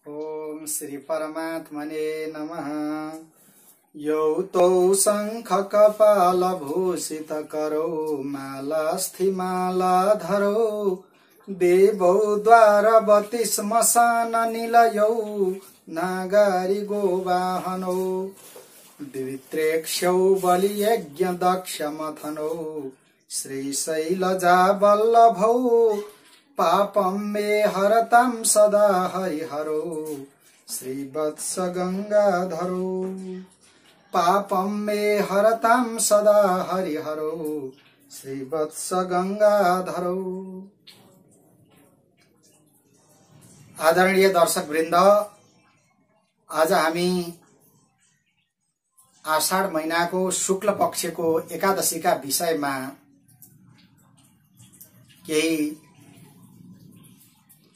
ओम श्री परमात्मने नमः। यौ तौ शंख कपाल भूषित करो मालास्थि मालाधरो देवौ द्वारवती श्मशान निलयौ नागारि गोवाहनौ द्वित्रेक्ष्यौ बलियज्ञ दक्ष मथनौ श्रीशैलजा वल्लभौ पापं मे हरतां सदा हरिहरो श्रीवत्स गंगाधरो पापं मे हरतां सदा हरिहरो श्रीवत्स गंगाधरो। आदरणीय दर्शक वृन्द, आज हामी आषाढ महिनाको शुक्ल पक्षको एकादशीका विषयमा केही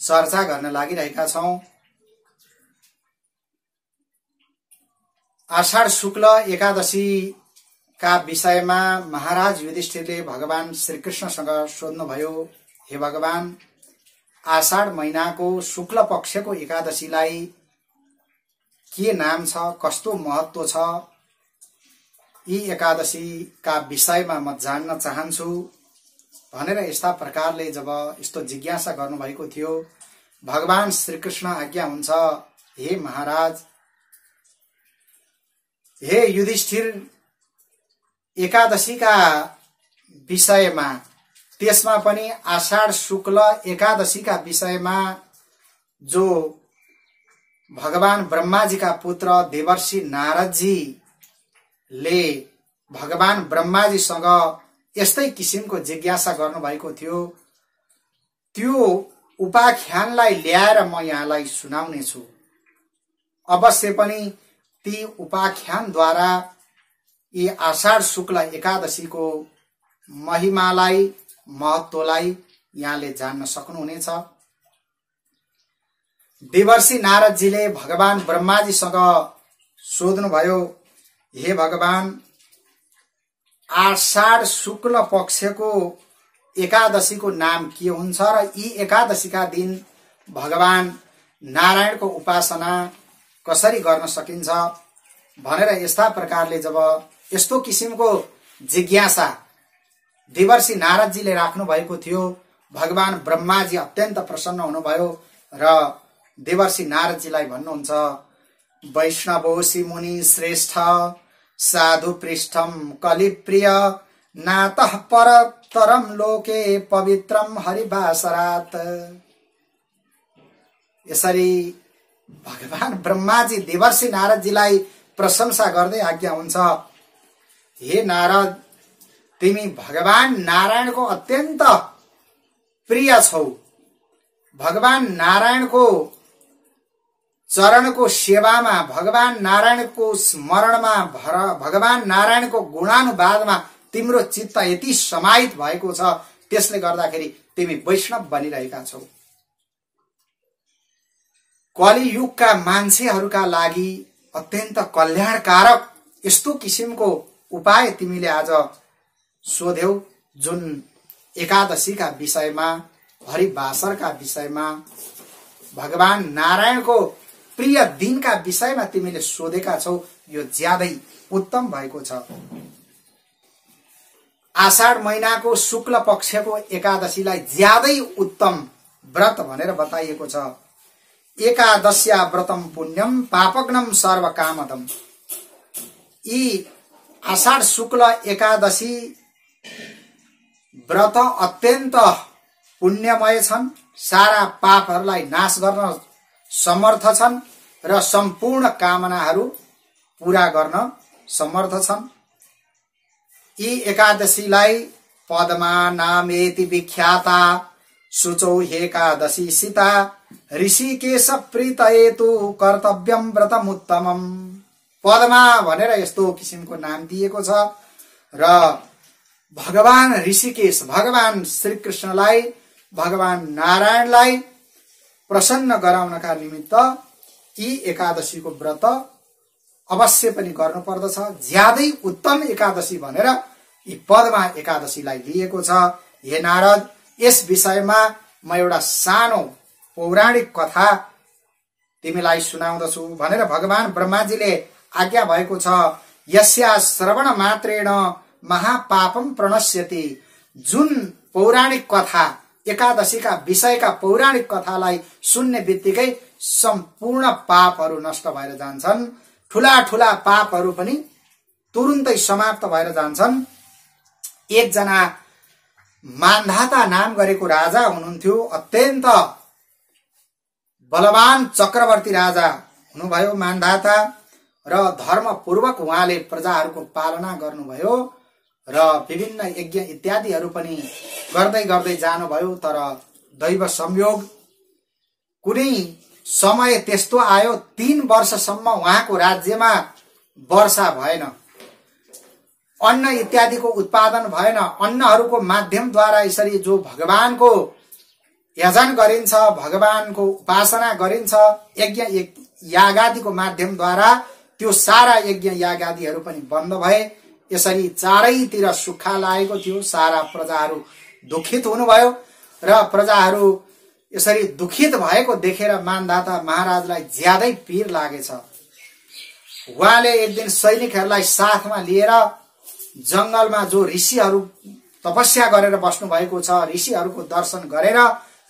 चर्चा गर्न लागिरहेका छौं। आषाढ शुक्ल एकादशी का विषयमा महाराज युधिष्ठिरले भगवान श्रीकृष्णसँग सोध्नुभयो, हे भगवान, आषाढ महिनाको शुक्ल पक्षको एकादशीलाई के नाम छ, कस्तो महत्व छ, यी एकादशीका विषयमा म जान्न चाहन्छु भनेर यस्ता प्रकारले जब यस्तो जिज्ञासा गर्नुभएको थियो, भगवान श्रीकृष्ण आज्ञा हुन्छ, हे महाराज, हे युधिष्ठिर, एकादशीका विषयमा, त्यसमा पनि आषाढ शुक्ल एकादशीका विषयमा जो भगवान ब्रह्माजीका पुत्र देवर्षि नारदजीले भगवान ब्रह्माजीसँग यस्तै किसिमको जिज्ञासा गर्नुभएको थियो, त्यो उपाख्यानलाई ल्याएर म यहाँलाई सुनाउने छु। अवश्य पनि ती उपाख्यानद्वारा यी आषाढ शुक्ल एकादशीको महिमालाई, महत्वलाई यहाँले जान्न सक्नुहुनेछ। देवर्षि नारदजीले भगवान ब्रह्माजीसँग सोध्नुभयो, हे भगवान, आषाढ शुक्ल पक्षको एकादशीको नाम के हुन्छ र यी एकादशीका दिन भगवान नारायणको उपासना कसरी गर्न सकिन्छ भनेर यस्ता प्रकारले जब यस्तो किसिमको जिज्ञासा देवर्षि नारदजीले राख्नु भएको थियो, भगवान ब्रह्माजी अत्यन्त प्रसन्न हुनुभयो र देवर्षि नारदजीलाई भन्नुहुन्छ, वैष्णवोसि मुनि श्रेष्ठ साधु पृष्ठम कलिप्रिय नातः परतरम लोके पवित्रम हरिभासरात। यसरी भगवान ब्रह्माजी देवर्षि नारदजीलाई प्रशंसा गर्दै आज्ञा हुन्छ, हे नारद, तिमी भगवान नारायणको अत्यन्त प्रिय छौ। भगवान नारायणको चरणको सेवामा, भगवान नारायणको स्मरणमा, भगवान नारायणको गुणानुवादमा तिम्रो चित्त यति समाहित भएको छ, त्यसले गर्दाखेरि तिमी वैष्णव बनिरहेका छौ। कलियुगका मान्छेहरूका लागि अत्यन्त कल्याणकारक यस्तो किसिमको उपाय तिमीले आज सोध्यौ, जुन एकादशीका विषयमा, हरिवासरका विषयमा, भगवान नारायणको प्रिय दिनका विषयमा तिमीले सोधेका छौ, यो ज्यादै उत्तम भएको छ। आषाढ महिनाको शुक्ल पक्षको एकादशीलाई ज्यादै उत्तम व्रत भनेर बताइएको छ। एकादश्या व्रतम पुण्यम पापग्नम सर्वकामदम। यी आषाढ शुक्ल एकादशी व्रत अत्यन्त पुण्यमय छन्, सारा पापहरूलाई नाश गर्न समर्थ छन् र सम्पूर्ण कामनाहरू पूरा गर्न समर्थ छन्। यी एकादशीलाई पद्मा नामेति विख्याता शुचौ एकादशी सीता ऋषिकेश प्रीतयेतु कर्तव्यम व्रतमुत्तमम्। पद्मा भनेर यस्तो किसिमको नाम दिएको छ र भगवान ऋषिकेश, भगवान श्रीकृष्णलाई, भगवान नारायणलाई प्रसन्न गराउनका निमित्त यी एकादशीको व्रत अवश्य पनि गर्नुपर्दछ। ज्यादै उत्तम एकादशी भनेर यी पद्मा एकादशीलाई लिएको छ। हे नारद, यस विषयमा म एउटा सानो पौराणिक कथा तिमीलाई सुनाउँदछु भनेर भगवान ब्रह्माजीले आज्ञा भएको छ। यस्या श्रवण मात्रेण महापापम प्रणश्यति। जुन पौराणिक कथा एकादशीका विषयका पौराणिक कथालाई सुन्ने बित्तिकै सम्पूर्ण पापहरू नष्ट भएर जान्छन्। ठूला ठूला पापहरू पनि तुरुन्तै समाप्त भएर जान्छन्। एकजना मान्धाता नाम गरेको राजा हुनुहुन्थ्यो। अत्यन्त बलवान चक्रवर्ती राजा हुनुभयो मान्धाता, र धर्मपूर्वक उहाँले प्रजाहरूको पालना गर्नुभयो र विभिन्न यज्ञ इत्यादिहरू पनि गर्दै गर्दै जानुभयो। तर दैव संयोग कुनै समय त्यस्तो आयो 3 वर्षसम्म उहाँको राज्यमा वर्षा भएन, अन्न इत्यादिको उत्पादन भएन। अन्नहरूको माध्यमद्वारा यसरी जो भगवानको यजन गरिन्छ, भगवानको उपासना गरिन्छ, यज्ञ यागादिको माध्यमद्वारा त्यो सारा यज्ञ यागादिहरू पनि बन्द भए। यसरी चारैतिर सुक्खा लागेको थियो। सारा प्रजाहरू दुखित हुनुभयो र प्रजाहरू यसरी दुखित भएको देखेर मान्धाता महाराजलाई ज्यादै पीर लागेछ। उहाँले एक दिन सैनिकहरूलाई साथमा लिएर जंगलमा जो ऋषिहरू तपस्या गरेर बस्नु भएको छ, ऋषिहरूको दर्शन गरेर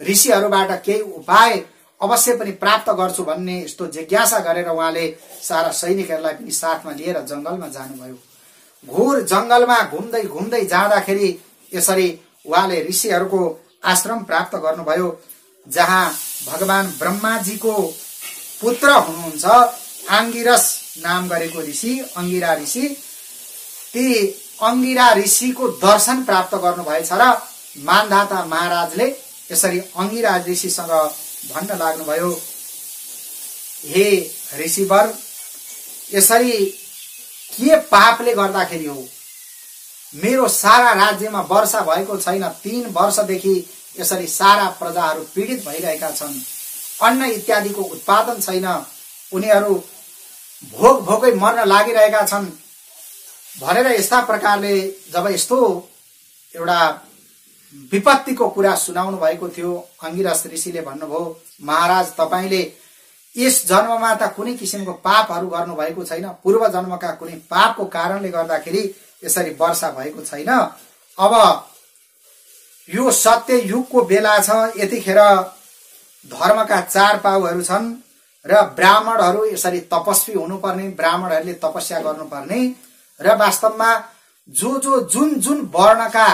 ऋषिहरूबाट केही उपाय अवश्य पनि प्राप्त गर्छु भन्ने यस्तो जिज्ञासा गरेर उहाँले सारा सैनिकहरूलाई पनि साथमा लिएर जंगलमा जानुभयो। घोर जंगलमा घुम्दै घुम्दै जाँदाखेरि यसरी उहाँले ऋषिहरूको आश्रम प्राप्त गर्नुभयो, जहाँ भगवान ब्रह्माजीको पुत्र हुनुहुन्छ अंगिरस नाम गरेको ऋषि, अंगिरा ऋषि। ती अंगिरा ऋषिको दर्शन प्राप्त गर्नुभएछ र मान्धाता महाराजले यसरी अंगिरा ऋषिसँग भन्न लाग्नुभयो, हे ऋषिवर, यसरी के पापले गर्दाखेरि हो? मेरो सारा राज्यमा वर्षा भएको छैन। 3 वर्षदेखि यसरी सारा प्रजाहरू पीडित भइरहेका छन्। अन्न इत्यादिको उत्पादन छैन। उनीहरू भोक भोकै मर्न लागिरहेका छन् भनेर यस्ता प्रकारले जब यस्तो एउटा विपत्तिको कुरा सुनाउनु भएको थियो, अंगिरस ऋषिले भन्नुभयो, महाराज, तपाईले यस जन्ममा त कुनै किसिमको पापहरू गर्नु भएको छैन। पूर्व जन्मका कुनै पापको कारणले गर्दाखेरि यसरी वर्षा भएको छैन। अब यो सत्य युगको बेला छ। यतिखेर धर्मका 4 पाउहरू छन् र ब्राह्मणहरू यसरी तपस्वी हुनुपर्ने, ब्राह्मणहरूले तपस्या गर्नुपर्ने र वास्तवमा जुन जुन वर्णका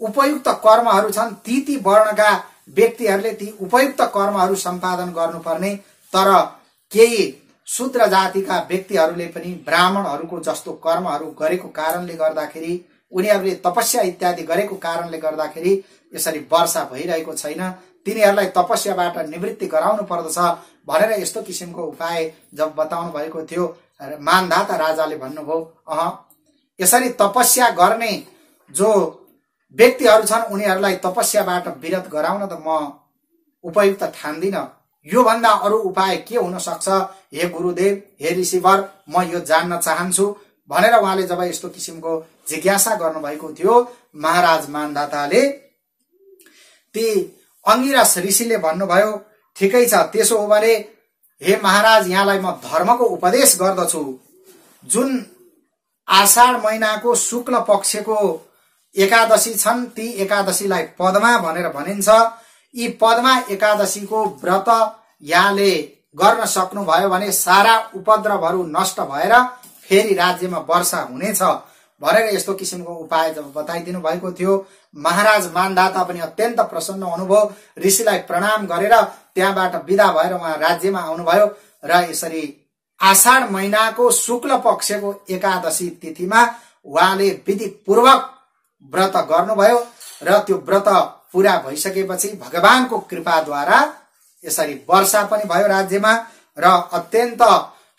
उपयुक्त कर्महरू छन् ती वर्णका व्यक्तिहरूले ती उपयुक्त कर्महरू सम्पादन गर्नुपर्ने। तर केही शूद्र जातिका व्यक्तिहरूले पनि ब्राह्मणहरूको जस्तो कर्महरू गरेको कारणले गर्दाखेरि, उनीहरूले तपस्या इत्यादि गरेको कारणले गर्दाखेरि यसरी वर्षा भइरहेको छैन। तिनीहरूलाई तपस्याबाट निवृत्ति गराउनु पर्दछ भनेर यस्तो किसिमको उपाय जब बताउनु भएको थियो, मान्धाता राजाले भन्नुभयो, यसरी तपस्या गर्ने जो व्यक्तिहरू छन् उनीहरूलाई तपस्याबाट विरत गराउन त म उपयुक्त ठान्दिन। यो भन्दा अरु उपाय के हुन सक्छ? हे गुरुदेव, हे ऋषिवर, म यो जान्न चाहन्छु भनेर उहाँले जब यस्तो किसिमको जिज्ञासा गर्नु भएको थियो, महाराज मान्धाताले ती अंगिरस ऋषिले भन्नुभयो, ठिकै छ, त्यसो हो भने हे महाराज, यहाँलाई म धर्मको उपदेश गर्दछु। जुन आषाढ महिनाको शुक्ल पक्षको एकादशी छन्, ती एकादशीलाई पद्मा भनेर भनिन्छ। यी पद्मा एकादशीको व्रत यहाँले गर्न सक्नुभयो भने सारा उपद्रवहरू नष्ट भएर फेरि राज्यमा वर्षा हुनेछ भनेर यस्तो किसिमको उपाय जब बताइदिनु भएको थियो, महाराज मान्धाता पनि अत्यन्त प्रसन्न अनुभव, ऋषिलाई प्रणाम गरेर त्यहाँबाट विदा भएर उहाँ राज्यमा आउनुभयो र यसरी आषाढ महिनाको शुक्ल पक्षको एकादशी तिथिमा उहाँले विधि पूर्वक व्रत गर्नुभयो र त्यो व्रत पूरा भइसकेपछि भगवानको कृपाद्वारा यसरी वर्षा पनि भयो राज्यमा र अत्यन्त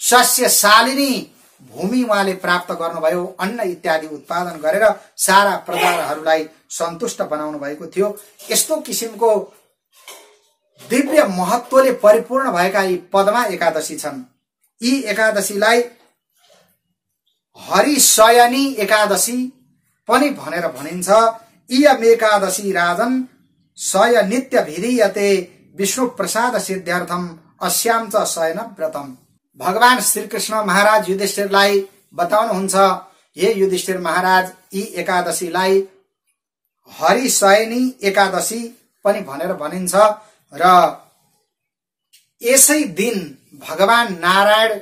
सस्यशालिनी भूमि उहाँले प्राप्त गर्नुभयो। अन्न इत्यादि उत्पादन गरेर सारा प्रजाहरूलाई सन्तुष्ट बनाउनु भएको थियो। यस्तो किसिमको दिव्य महत्वले परिपूर्ण भएका यी पद्मा एकादशी छन्। यी एकादशीलाई हरिशयनी एकादशी पनि भनेर भनिन्छ। इयम एकादशी राजन सय नित्य विधीयते विष्णु प्रसाद सिद्ध्यर्थम अस्याम च शयन व्रतम। भगवान श्रीकृष्ण महाराज युधिष्ठिरलाई बताउनुहुन्छ, हे युधिष्ठिर महाराज, यी एकादशीलाई हरिशयनी एकादशी पनि भनेर भनिन्छ र यसै दिन भगवान नारायण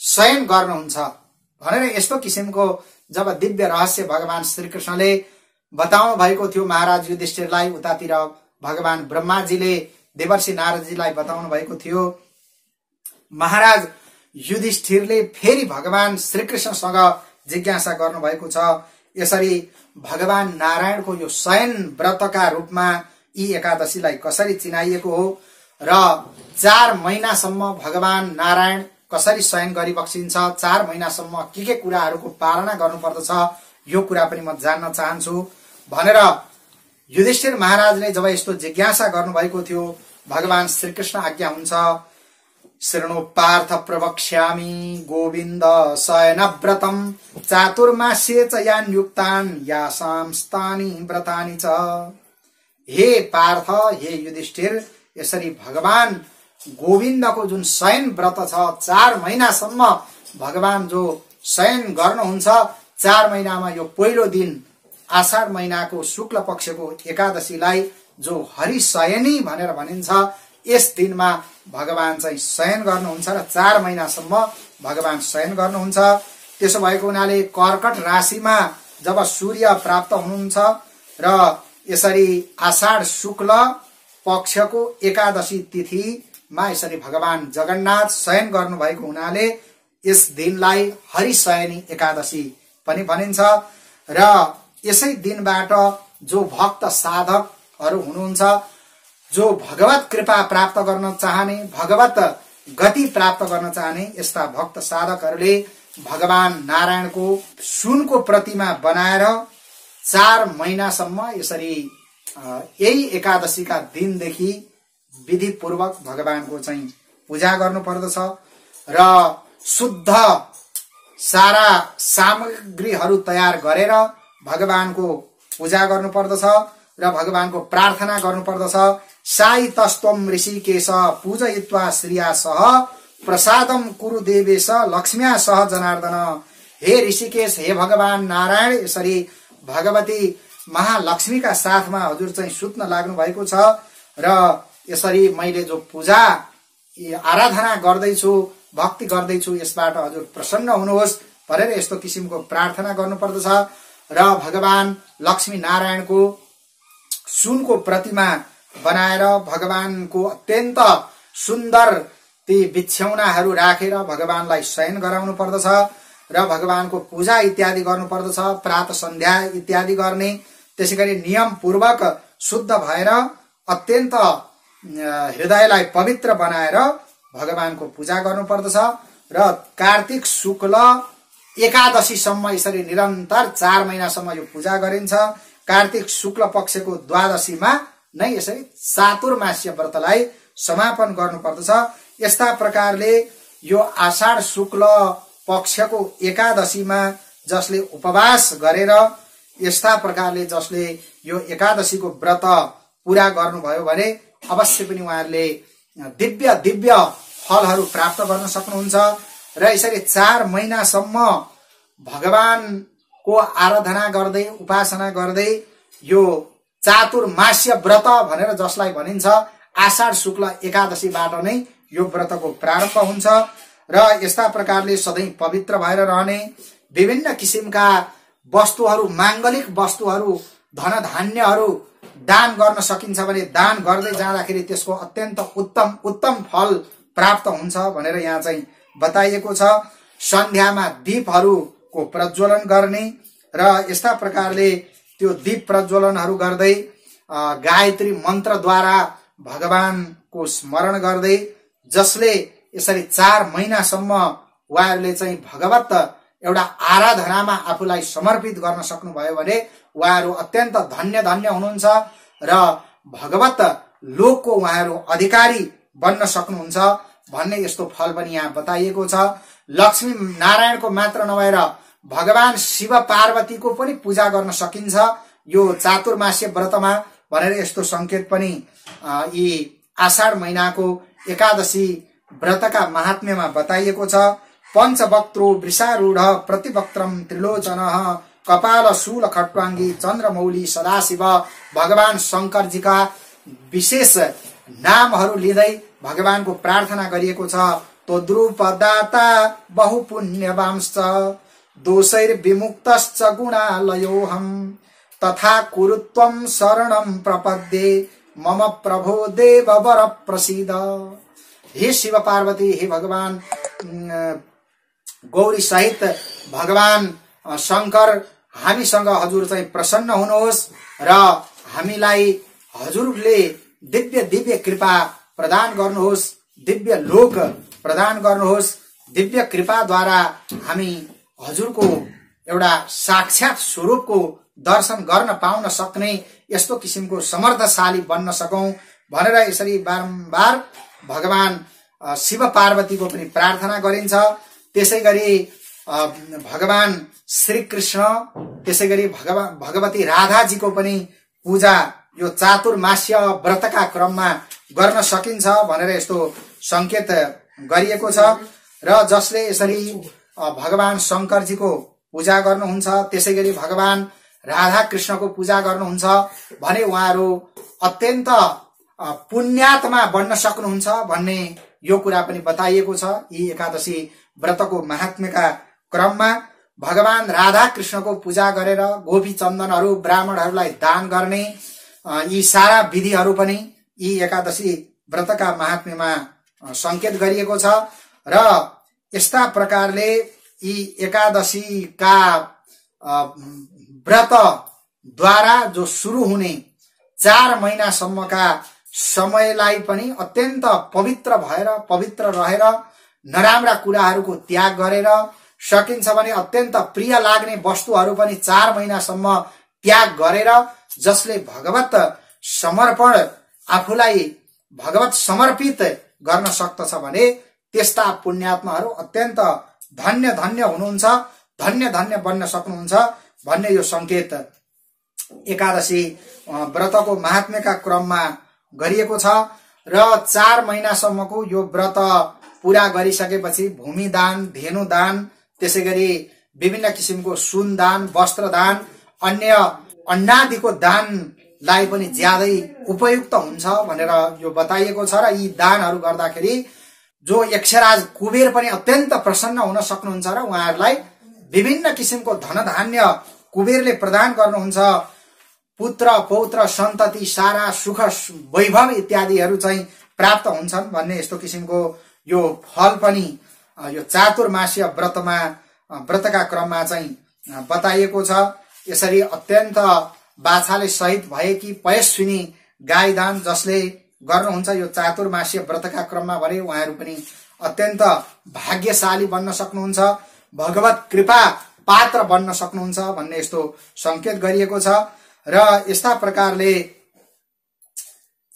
शयन गर्नुहुन्छ भनेर यस्तो किसिमको जब दिव्य रहस्य भगवान श्रीकृष्णले बताउनु भएको थियो महाराज युधिष्ठिरलाई, उतातिर भगवान ब्रह्माजीले देवर्षि नारदजीलाई बताउनु भएको थियो। महाराज युधिष्ठिरले फेरि भगवान श्रीकृष्णसँग जिज्ञासा गर्नुभएको छ, यसरी भगवान नारायणको यो शयन व्रतका रूपमा यी एकादशीलाई कसरी चिनाइएको हो र 4 महिनासम्म भगवान नारायण कसरी शयन गरिबक्सिन्छ, 4 महिनासम्म के कुराहरूको पालना गर्नुपर्दछ, यो कुरा पनि म जान्न चाहन्छु भनेर युधिष्ठिर महाराजले जब यस्तो जिज्ञासा गर्नुभएको थियो, भगवान श्रीकृष्ण आज्ञा हुन्छ, शृणु पार्थ प्रवक्ष्यामि गोविन्द शयन व्रतम चातुर्मास्ये च यान युक्तान यासाम स्थानी व्रतानि च। हे पार्थ, हे युधिष्ठिर, यसरी भगवान गोविन्दको जुन शयन व्रत छ, 4 महिनासम्म भगवान जो शयन गर्नुहुन्छ, 4 महिनामा यो पहिलो दिन आषाढ महिनाको शुक्ल पक्षको एकादशीलाई जो हरिशयनी भनेर भनिन्छ, यस दिनमा भगवान चाहिँ शयन गर्नुहुन्छ र 4 महिनासम्म भगवान शयन गर्नुहुन्छ। त्यसो भएको हुनाले कर्कट राशिमा जब सूर्य प्राप्त हुनुहुन्छ र यसरी आषाढ शुक्ल पक्षको एकादशी तिथिमा यसरी भगवान जगन्नाथ शयन गर्नुभएको हुनाले यस दिनलाई हरिशयनी एकादशी पनि भनिन्छ र यसै दिनबाट जो भक्त साधकहरू हुनुहुन्छ, जो भगवत कृपा प्राप्त गर्न चाहने, भगवत गति प्राप्त गर्न चाहने यस्ता भक्त साधकहरूले भगवान नारायणको सुनको प्रतिमा बनाएर 4 महिनासम्म यसरी यही एकादशीका दिनदेखि विधिपूर्वक भगवानको चाहिँ पूजा गर्नुपर्दछ र शुद्ध सारा सामग्रीहरू तयार गरेर भगवानको पूजा गर्नुपर्दछ र भगवानको प्रार्थना गर्नुपर्दछ। साई तस्त्वम ऋषिकेश पूजयित्वा श्रिया सह प्रसादम कुरु देवेश लक्ष्म्या सह जनार्दन। हे ऋषिकेश, हे भगवान नारायण, यसरी भगवती महालक्ष्मीका साथमा हजुर चाहिँ सुत्न लाग्नु भएको छ र यसरी मैले जो पूजा आराधना गर्दैछु, भक्ति गर्दैछु, यसबाट हजुर प्रसन्न हुनुहोस् भनेर यस्तो किसिमको प्रार्थना गर्नुपर्दछ र भगवान लक्ष्मी नारायणको सुनको प्रतिमा बनाएर भगवानको अत्यन्त सुन्दर ती बिछ्यौनाहरू राखेर भगवानलाई शयन गराउनु पर्दछ र भगवानको पूजा इत्यादि गर्नुपर्दछ, प्रातः सन्ध्या इत्यादि गर्ने। त्यसैगरी नियम पूर्वक शुद्ध भएर अत्यन्त हृदयलाई पवित्र बनाएर भगवानको पूजा गर्नुपर्दछ र कार्तिक शुक्ल एकादशीसम्म यसरी निरन्तर 4 महिनासम्म यो पूजा गरिन्छ। कार्तिक शुक्ल पक्षको द्वादशीमा नै यसरी चातुर्मास्य व्रतलाई समापन गर्नुपर्दछ। यस्ता प्रकारले यो आषाढ शुक्ल पक्षको एकादशीमा जसले उपवास गरेर यस्ता प्रकारले जसले यो एकादशीको व्रत पूरा गर्नुभयो भने अवश्य पनि उहाँहरूले दिव्य दिव्य फलहरू प्राप्त गर्न सक्नुहुन्छ र यसरी 4 महिनासम्म भगवानको आराधना गर्दै उपासना गर्दै यो चातुर्मास्य व्रत भनेर जसलाई भनिन्छ, आषाढ शुक्ल एकादशीबाट नै यो व्रतको प्रारम्भ हुन्छ र यस्ता प्रकारले सधैँ पवित्र भएर रहने, विभिन्न किसिमका वस्तुहरू, मांगलिक वस्तुहरू, धन धान्यहरू दान गर्न सकिन्छ भने दान गर्दै जाँदाखेरि त्यसको अत्यन्त उत्तम फल प्राप्त हुन्छ भनेर यहाँ चाहिँ बताइएको छ। सन्ध्यामा दीपहरूको प्रज्वलन गर्ने र यस्ता प्रकारले त्यो दीप प्रज्वलनहरू गर्दै गायत्री मन्त्रद्वारा भगवानको स्मरण गर्दै जसले यसरी 4 महिनासम्म उहाँहरूले चाहिँ भगवत एउटा आराधनामा आफूलाई समर्पित गर्न सक्नुभयो भने उहाँहरू अत्यन्त धन्य धन्य हुनुहुन्छ र भगवत लोकको उहाँहरू अधिकारी बन्न सक्नुहुन्छ भन्ने यस्तो फल पनि यहाँ बताइएको छ। लक्ष्मी नारायणको मात्र नभएर भगवान शिव पार्वतीको पनि पूजा गर्न सकिन्छ यो चातुर्मास्य व्रतमा भनेर यस्तो संकेत पनि यी आषाढ महिनाको एकादशी व्रतका महात्म्यमा बताइएको छ। पञ्चवक्त्रो वृषारूढ प्रतिवक्त्रम त्रिलोचनः कपाल शूल खट्वाङ्गी चन्द्रमौली सदाशिव। भगवान शंकरजीका विशेष नामहरू लिँदै भगवानको प्रार्थना गरिएको छ। तोद्रुपदाता बहुपुण्यवांश्च दोषैर्विमुक्तश्च गुणालयोऽहं तथा कुरुत्वं शरणं प्रपद्ये मम प्रभो देववर प्रसीद। हे शिव पार्वती, हे भगवान गौरी सहित भगवान शंकर, हामीसँग हजुर चाहिँ प्रसन्न हुनुहोस् र हामीलाई हजुरले दिव्य दिव्य कृपा प्रदान गर्नुहोस्, दिव्य लोक प्रदान गर्नुहोस्। दिव्य कृपाद्वारा हामी हजुरको एउटा साक्षात स्वरूपको दर्शन गर्न पाउन सक्ने यस्तो किसिमको समर्थशाली बन्न सकौं भनेर यसरी बारम्बार भगवान शिव पार्वतीको पनि प्रार्थना गरिन्छ। त्यसैगरी भगवान श्री कृष्ण, त्यसैगरी भगवती राधाजीको पनि पूजा यो चातुर्मास्य व्रतका क्रममा गर्न सकिन्छ भनेर यस्तो संकेत गरिएको छ। र जसले यसरी भगवान शंकरजीको पूजा गर्नुहुन्छ, त्यसैगरी भगवान राधा कृष्णको पूजा गर्नुहुन्छ भने उहाँहरू अत्यन्त पुण्यात्मा बन्न सक्नुहुन्छ भन्ने यो कुरा पनि बताइएको छ। यी एकादशी व्रतको महात्म्यका क्रममा भगवान राधा कृष्णको पूजा गरेर गोपी चन्दनहरू ब्राह्मणहरूलाई दान गर्ने यी सारा विधिहरू पनि यी एकादशी व्रतका महात्म्यमा संकेत गरिएको छ। र यस्ता प्रकारले यी एकादशीका व्रतद्वारा जो सुरु हुने 4 महिनासम्मका समयलाई पनि अत्यन्त पवित्र भएर, पवित्र रहेर, नराम्रा कुराहरूको त्याग गरेर, सकिन्छ भने अत्यन्त प्रिय लाग्ने वस्तुहरू पनि 4 महिनासम्म त्याग गरेर, जसले भगवत समर्पण आफूलाई भगवत समर्पित गर्न सक्दछ भने त्यस्ता पुण्यात्माहरू अत्यन्त धन्य धन्य हुनुहुन्छ, धन्य धन्य बन्न सक्नुहुन्छ भन्ने यो संकेत एकादशी व्रतको महात्म्यका क्रममा गरिएको छ। र 4 महिनासम्मको यो व्रत पूरा गरिसकेपछि भूमिदान, धेनुदान, त्यसैगरी विभिन्न किसिमको सुन दान, वस्त्र दान, अन्य अन्नादिको दानलाई पनि ज्यादै उपयुक्त हुन्छ भनेर यो बताइएको छ। र यी दानहरू गर्दाखेरि जो यक्षराज कुबेर पनि अत्यन्त प्रसन्न हुन सक्नुहुन्छ र उहाँहरूलाई विभिन्न किसिमको धनधान्य कुबेरले प्रदान गर्नुहुन्छ। पुत्र पौत्र सन्तति सारा सुख वैभव इत्यादिहरू चाहिँ प्राप्त हुन्छन् भन्ने यस्तो किसिमको यो फल पनि यो चातुर्मास्य व्रतका क्रममा चाहिँ बताइएको छ। यसरी अत्यन्त बाछाले सहित भएकी पयस्विनी गाई दान जसले गर्नुहुन्छ यो चातुर्मास्य व्रतका क्रममा भने उहाँहरू पनि अत्यन्त भाग्यशाली बन्न सक्नुहुन्छ, भगवत कृपा पात्र बन्न सक्नुहुन्छ भन्ने यस्तो संकेत गरिएको छ। र यस्ता प्रकारले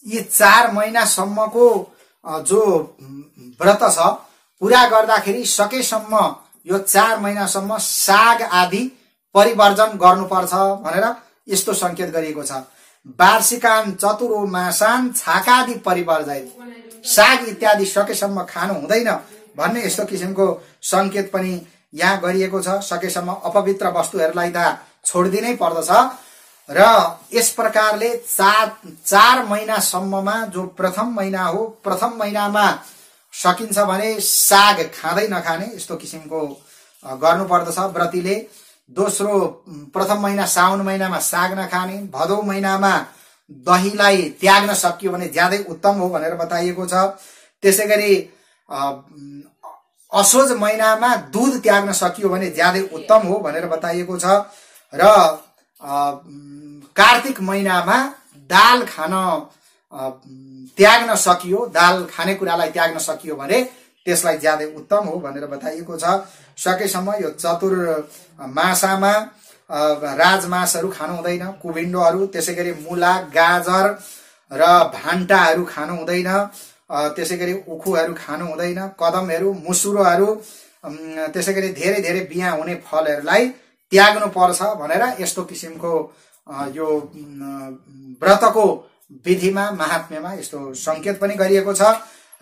यी 4 महिनासम्मको जो व्रत छ पूरा गर्दाखेरि सकेसम्म यो 4 महिनासम्म साग आदि परिवर्जन गर्नुपर्छ भनेर यस्तो संकेत गरिएको छ। वार्षिकान चतुरो मासान छाकादि परिवर्जित, साग इत्यादि सकेसम्म खानु हुँदैन भन्ने यस्तो किसिमको संकेत पनि यहाँ गरिएको छ। सकेसम्म अपवित्र वस्तुहरूलाई त छोड्दिनै पर्दछ। र यस प्रकारले 4 महिनासम्ममा जो प्रथम महिना हो, प्रथम महिनामा सकिन्छ भने साग खाँदै नखाने यस्तो किसिमको गर्नु पर्दछ व्रतीले। दोस्रो, प्रथम महिना साउन महिनामा साग नखाने, भदौ महिनामा दहीलाई त्याग्न सकियो भने ज्यादै उत्तम हो भनेर बताइएको छ। त्यसैगरी असोज महिनामा दूध त्याग्न सकियो भने ज्यादै उत्तम हो भनेर बताइएको छ। र कार्तिक महिनामा दाल खान त्याग्न सकियो, दाल खानेकुरालाई त्याग्न सकियो भने त्यसलाई ज्यादै उत्तम हो भनेर बताइएको छ। सकेसम्म यो चतुर्मासामा राजमासहरू खानु हुँदैन, कुभिन्डोहरू, त्यसैगरी मूला, गाजर र भान्टाहरू खानु हुँदैन, त्यसैगरी उखुहरू खानु हुँदैन, कदमहरू, मुसुरोहरू, त्यसैगरी धेरै धेरै बिहा हुने फलहरूलाई त्याग्नु पर्छ भनेर यस्तो किसिमको यो व्रतको विधिमा महात्म्यमा यस्तो संकेत पनि गरिएको छ।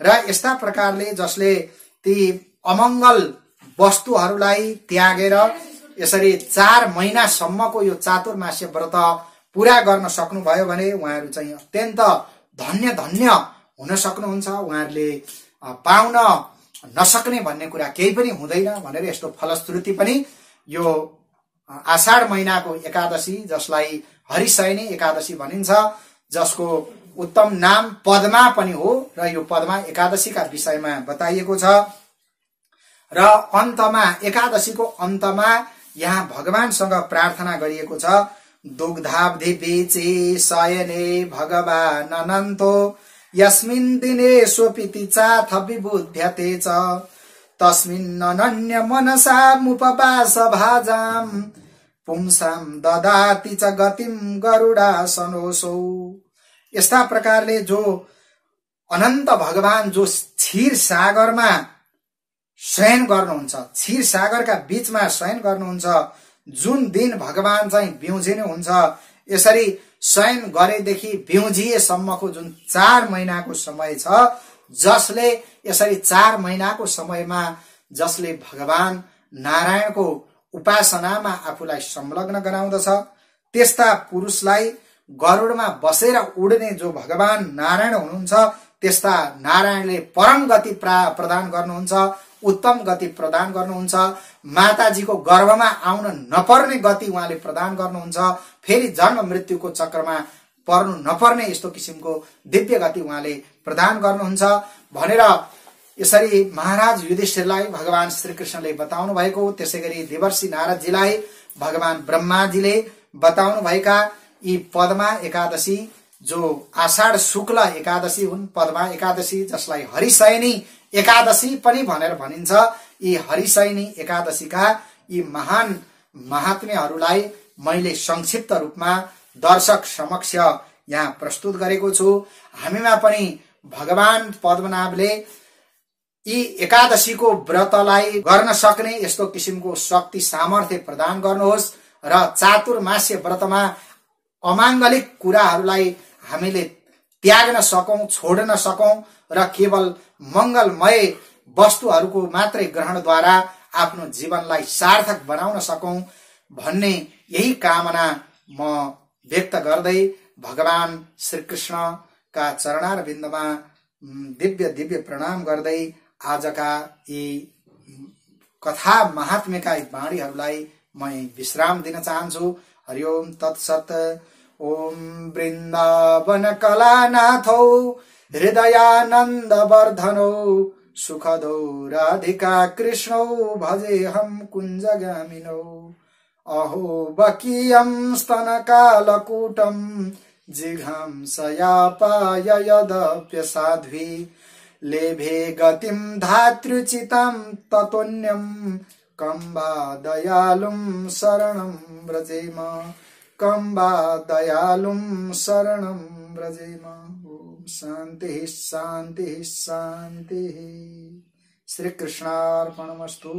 र यस्ता प्रकारले जसले ती अमङ्गल वस्तुहरूलाई त्यागेर यसरी 4 महिनासम्मको यो चातुर्मास्य व्रत पूरा गर्न सक्नुभयो भने उहाँहरू चाहिँ अत्यन्त धन्य धन्य हुन सक्नुहुन्छ। उहाँहरूले पाउन नसक्ने भन्ने कुरा केही पनि हुँदैन भनेर यस्तो फलश्रुति पनि यो आषाढ महिनाको एकादशी, जसलाई हरिशयनी एकादशी भनिन्छ, जसको उत्तम नाम पद्मा पनि हो र यो पद्मा एकादशीका विषयमा बताइएको छ। र अन्तमा एकादशीको अन्तमा यहाँ भगवानसँग प्रार्थना गरिएको छ, दुग्धाब्धि बीचे शयने भगवान अनन्तो यस्मिन् दिने स्वपिति चाथ विबुध्यते च तस्मिन् अनन्य मनसा मुपवास भाजाम पुंसाम ददाति च गतिम गरुडासनोसौ। यस्ता प्रकारले जो अनन्त भगवान जो क्षीर सागरमा शयन गर्नुहुन्छ, क्षीर सागरका बीचमा शयन गर्नुहुन्छ, जुन दिन भगवान चाहिँ बिउजिनु हुन्छ, यसरी शयन गरेदेखि बिउजिएसम्मको जुन 4 महिनाको समय छ, जसले यसरी 4 महिनाको समयमा जसले भगवान नारायणको उपासनामा आफूलाई संलग्न गराउँदछ, त्यस्ता पुरुषलाई गरुडमा बसेर उड्ने जो भगवान नारायण हुनुहुन्छ, त्यस्ता नारायणले परम गति प्रदान गर्नुहुन्छ, उत्तम गति प्रदान गर्नुहुन्छ, माताजीको गर्भमा आउन नपर्ने गति उहाँले प्रदान गर्नुहुन्छ, फेरि जन्म मृत्युको चक्रमा पर्नु नपर्ने यस्तो किसिमको दिव्य गति उहाँले प्रदान गर्नुहुन्छ भनेर यसरी महाराज युधिष्ठिरलाई भगवान श्रीकृष्णले बताउनु भएको। त्यसैगरी देवर्षि नारदजीलाई भगवान ब्रह्माजीले बताउनु भएका यी पद्मा एकादशी जो आषाढ शुक्ल एकादशी हुन्, पद्मा एकादशी जसलाई हरिशयनी एकादशी पनि भनेर भनिन्छ, यी हरिशयनी एकादशीका यी महान महात्म्यहरूलाई मैले संक्षिप्त रूपमा दर्शक समक्ष यहाँ प्रस्तुत गरेको छु। हामीमा पनि भगवान पद्मनाभले यी एकादशीको व्रतलाई गर्न सक्ने यस्तो किसिमको शक्ति सामर्थ्य प्रदान गर्नुहोस् र चातुर्मास्य व्रतमा अमाङ्गलिक कुराहरूलाई हामीले त्याग्न सकौं, छोड्न सकौं र केवल मंगलमय वस्तुहरूको मात्रै ग्रहणद्वारा आफ्नो जीवनलाई सार्थक बनाउन सकौं भन्ने यही कामना म व्यक्त गर्दै भगवान श्रीकृष्णका चरणारविन्दमा दिव्य दिव्य प्रणाम गर्दै आजका यी कथा महात्म्यका वाणीहरूलाई म विश्राम दिन चाहन्छु। हरि ओम तत्सत। ओम वृन्दावन कलानाथौ हृदयानन्द वर्धनौ सुखदौ राधिका कृष्णौ भजेऽहं कुञ्जगामिनौ। अहो बकीयं स्तनकालकूटं जिघांसयापाय यदप्यसाध्वी लेभे गतिं धातृचितं ततोऽन्यं कं वा दयालुं शरणं व्रजेम, कं वा दयालुं शरणं व्रजेम। ओम शान्तिः शान्तिः शान्तिः। श्री कृष्णार्पणमस्तु।